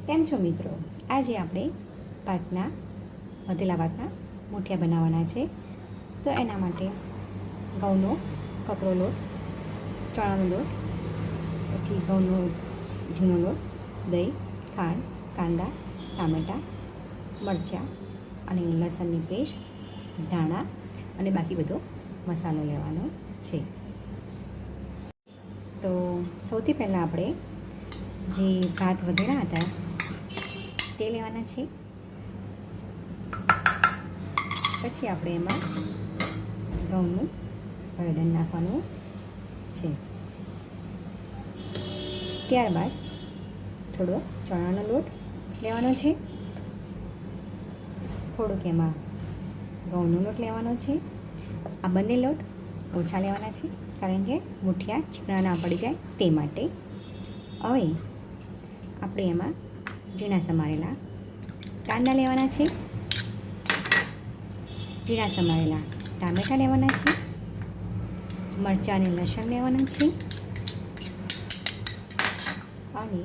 કેમ છો મિત્રો? આજે આપણે વધેલા ભાતના મૂઠિયા બનાવવાના છે. તો એના માટે ઘઉંનો કકરો લોટ, ચણાનો લોટ, પછી ઘઉંનો ઝીણો લોટ, દહીં, ખાંડ, કાંદા, ટામેટાં, મરચાં અને લસણની પેસ્ટ, ધાણા અને બાકી બધો મસાલો લેવાનો છે. તો સૌથી પહેલાં આપણે જે ભાત વધેલા હતા તે લેવાના છે. પછી આપણે એમાં ઘઉંનું ભરડન નાખવાનું છે. ત્યારબાદ થોડો ચણાનો લોટ લેવાનો છે, થોડુંક એમાં ઘઉંનો લોટ લેવાનો છે. આ બંને લોટ ઓછા લેવાના છે કારણ કે મૂઠિયા ચીકણા ના પડી જાય તે માટે. હવે આપણે એમાં ઝીણા સમારેલા કાંદા લેવાના છે, ઝીણા સમારેલા ટામેટાં લેવાના છે, મરચાં અને લસણ લેવાના છે અને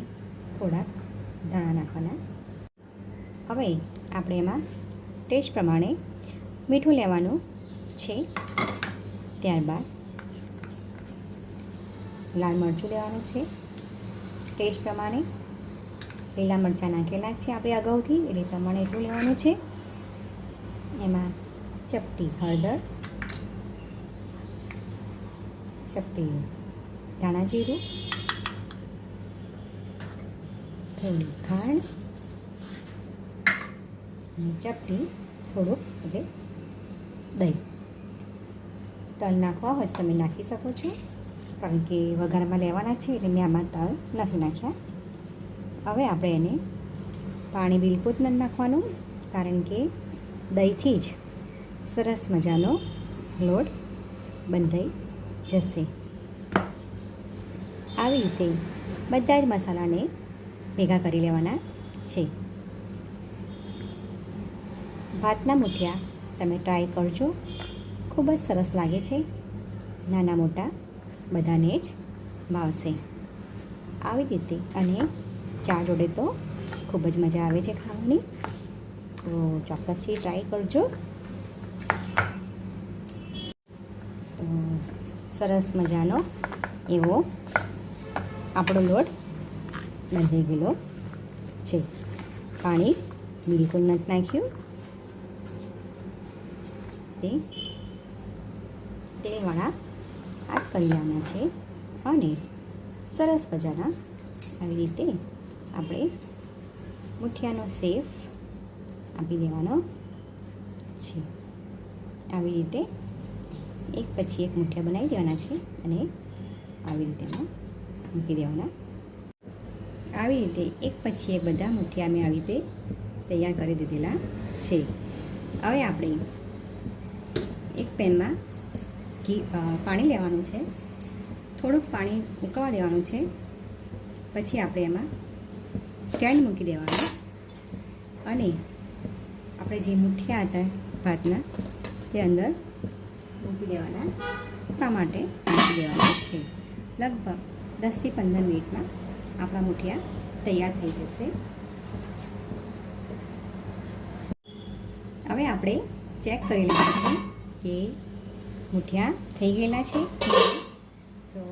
થોડાક ધાણા નાખવાના. હવે આપણે એમાં ટેસ્ટ પ્રમાણે મીઠું લેવાનું છે. ત્યારબાદ લાલ મરચું લેવાનું છે ટેસ્ટ પ્રમાણે. લીલા મરચાં નાખેલા છે આપણે અગાઉથી, એટલે પ્રમાણે એટલું લેવાનું છે. એમાં ચપટી હળદર, ચપટી ધાણા જીરું, થોડી ખાંડ અને ચપટી થોડુંક એટલે દહીં. તલ નાખવા હોય તો તમે નાખી શકો છો, કારણ કે વઘારમાં લેવાના છે એટલે મેં આમાં તલ નથી નાખ્યા. હવે આપણે એને પાણી બિલકુલ નથી નાખવાનું, કારણ કે દહીંથી જ સરસ મજાનો લોટ બંધાઈ જશે. આવી રીતે બધા જ મસાલાને ભેગા કરી લેવાના છે. ભાતના મૂઠિયા તમે ટ્રાય કરજો, ખૂબ જ સરસ લાગે છે. નાના મોટા બધાને જ ભાવશે આવી રીતે. અને ચા જોડે તો ખૂબ જ મજા આવે છે ખાવાની. તો ચોક્કસથી ટ્રાય કરજો. તો સરસ મજાનો એવો આપણો લોટ બંધાઈ ગયેલો છે. પાણી બિલકુલ નથી નાખ્યું. તે તેલવાળા હાથ કરી લેવાના છે અને સરસ મજાના આવી રીતે આપણે મૂઠિયાનો શેપ આપી દેવાનો છે. આવી રીતે એક પછી એક મૂઠિયા બનાવી દેવાના છે અને આવી રીતે મૂકી દેવાના. આવી રીતે એક પછી એક બધા મૂઠિયા મેં આવી રીતે તૈયાર કરી દીધેલા છે. હવે આપણે એક પેનમાં પાણી લેવાનું છે, થોડુંક પાણી ઉકળવા દેવાનું છે. પછી આપણે એમાં સ્ટેન્ડ મૂકી દેવાનું અને આપણે જે મૂઠિયા હતા ભાતના તે અંદર મૂકી દેવાના. મૂકવા માટે નાખી દેવાના છે. લગભગ 10થી 15 મિનિટમાં આપણા મૂઠિયા તૈયાર થઈ જશે. હવે આપણે ચેક કરી લઈશું કે મૂઠિયા થઈ ગયેલા છે. તો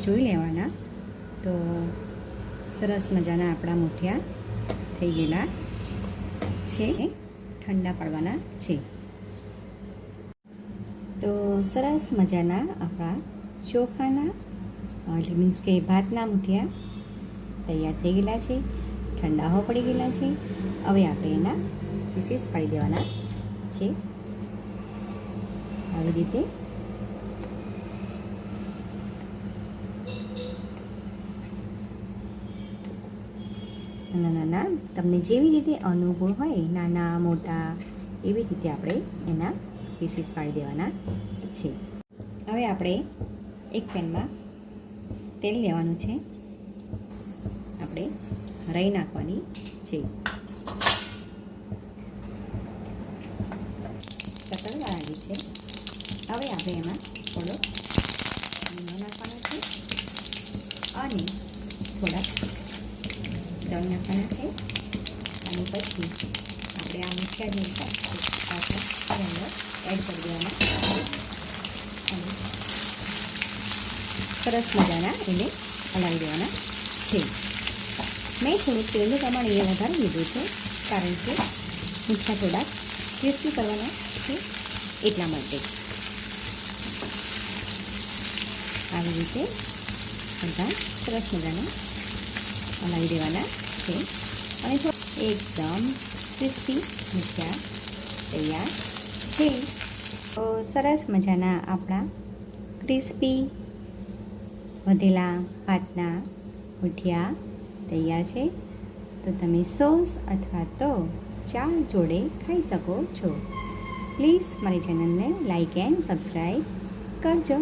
જોઈ લેવાના. તો સરસ મજાના આપણા મૂઠિયા થઈ ગયેલા છે. ઠંડા પડવાના છે. તો સરસ મજાના આપણા ચોખાના એટલે મીન્સ કે ભાતના મૂઠિયા તૈયાર થઈ ગયેલા છે. ઠંડા પડી ગયેલા છે. હવે આપણે એના પીસીસ પાડી દેવાના છે. આવી રીતે નાના નાના તમને જેવી રીતે અનુકૂળ હોય, નાના મોટા એવી રીતે આપણે એના પીસીસ પાડી દેવાના છે. હવે આપણે એક પેનમાં તેલ લેવાનું છે. આપણે રાઈ નાખવાની છે. તતડવા લાગી છે. હવે આપણે એમાં થોડો લીમડો નાખવાનો છે અને થોડાક બદામ નાખવાના છે અને પછી આપણે આ મુઠિયા જે પાછા અંદર એડ કરી દેવાના અને સરસ મજાના એને હલાવી દેવાના છે. મેં થોડુંક તેલનું પ્રમાણ અહીંયા વધારી લીધું છે કારણ કે મુઠિયા થોડાક ક્રિસ્પી કરવાના છે એટલા માટે. આવી રીતે બધા સરસ મજાના હલાવી દેવાના છે અને એકદમ ક્રિસ્પી મુઠિયા તૈયાર છે. તો સરસ મજાના આપણા ક્રિસ્પી વધેલા ભાતના મુઠિયા તૈયાર છે. તો તમે સોસ અથવા તો ચા જોડે ખાઈ શકો છો. પ્લીઝ મારી ચેનલને લાઈક એન્ડ સબસ્ક્રાઈબ કરજો.